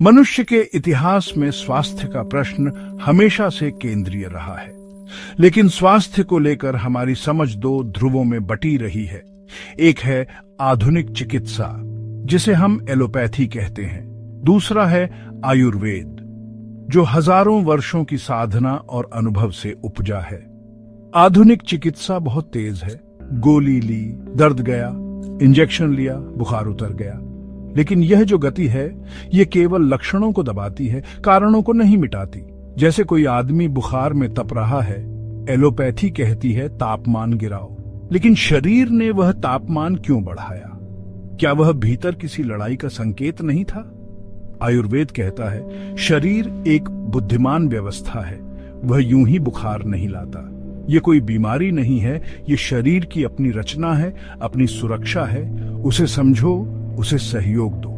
मनुष्य के इतिहास में स्वास्थ्य का प्रश्न हमेशा से केंद्रीय रहा है, लेकिन स्वास्थ्य को लेकर हमारी समझ दो ध्रुवों में बटी रही है। एक है आधुनिक चिकित्सा, जिसे हम एलोपैथी कहते हैं। दूसरा है आयुर्वेद, जो हजारों वर्षों की साधना और अनुभव से उपजा है। आधुनिक चिकित्सा बहुत तेज है। गोली ली, दर्द गया, इंजेक्शन लिया, बुखार उतर गया। लेकिन यह जो गति है, ये केवल लक्षणों को दबाती है, कारणों को नहीं मिटाती। जैसे कोई आदमी बुखार में तप रहा है, एलोपैथी कहती है तापमान गिराओ, लेकिन शरीर ने वह तापमान क्यों बढ़ाया? क्या वह भीतर किसी लड़ाई का संकेत नहीं था? आयुर्वेद कहता है शरीर एक बुद्धिमान व्यवस्था है, वह यूं ही बुखार नहीं लाता। ये कोई बीमारी नहीं है, ये शरीर की अपनी रचना है, अपनी सुरक्षा है। उसे समझो, उसे सहयोग दो।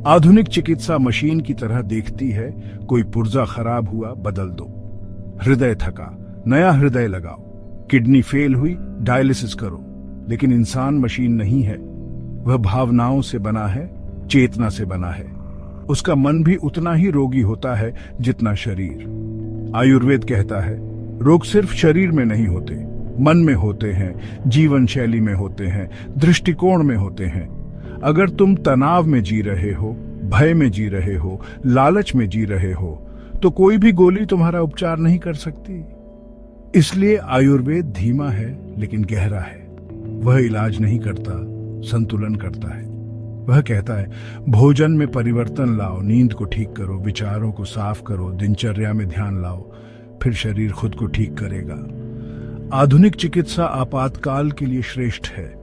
आधुनिक चिकित्सा मशीन की तरह देखती है, कोई पुर्जा खराब हुआ, बदल दो। हृदय थका, नया हृदय लगाओ। किडनी फेल हुई, डायलिसिस करो। लेकिन इंसान मशीन नहीं है, वह भावनाओं से बना है, चेतना से बना है। उसका मन भी उतना ही रोगी होता है जितना शरीर। आयुर्वेद कहता है रोग सिर्फ शरीर में नहीं होते, मन में होते हैं, जीवन शैली में होते हैं, दृष्टिकोण में होते हैं। अगर तुम तनाव में जी रहे हो, भय में जी रहे हो, लालच में जी रहे हो, तो कोई भी गोली तुम्हारा उपचार नहीं कर सकती। इसलिए आयुर्वेद धीमा है लेकिन गहरा है। वह इलाज नहीं करता, संतुलन करता है। वह कहता है भोजन में परिवर्तन लाओ, नींद को ठीक करो, विचारों को साफ करो, दिनचर्या में ध्यान लाओ, फिर शरीर खुद को ठीक करेगा। आधुनिक चिकित्सा आपातकाल के लिए श्रेष्ठ है।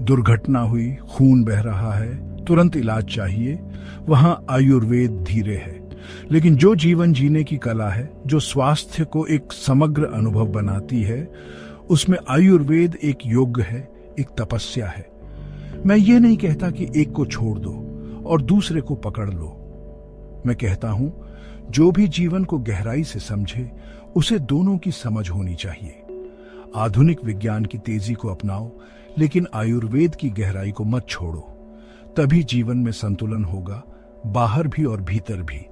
दुर्घटना हुई, खून बह रहा है, तुरंत इलाज चाहिए, वहां आयुर्वेद धीरे है। लेकिन जो जीवन जीने की कला है, जो स्वास्थ्य को एक समग्र अनुभव बनाती है, उसमें आयुर्वेद एक योग है, एक तपस्या है। मैं ये नहीं कहता कि एक को छोड़ दो और दूसरे को पकड़ लो। मैं कहता हूं जो भी जीवन को गहराई से समझे, उसे दोनों की समझ होनी चाहिए। आधुनिक विज्ञान की तेजी को अपनाओ, लेकिन आयुर्वेद की गहराई को मत छोड़ो। तभी जीवन में संतुलन होगा, बाहर भी और भीतर भी।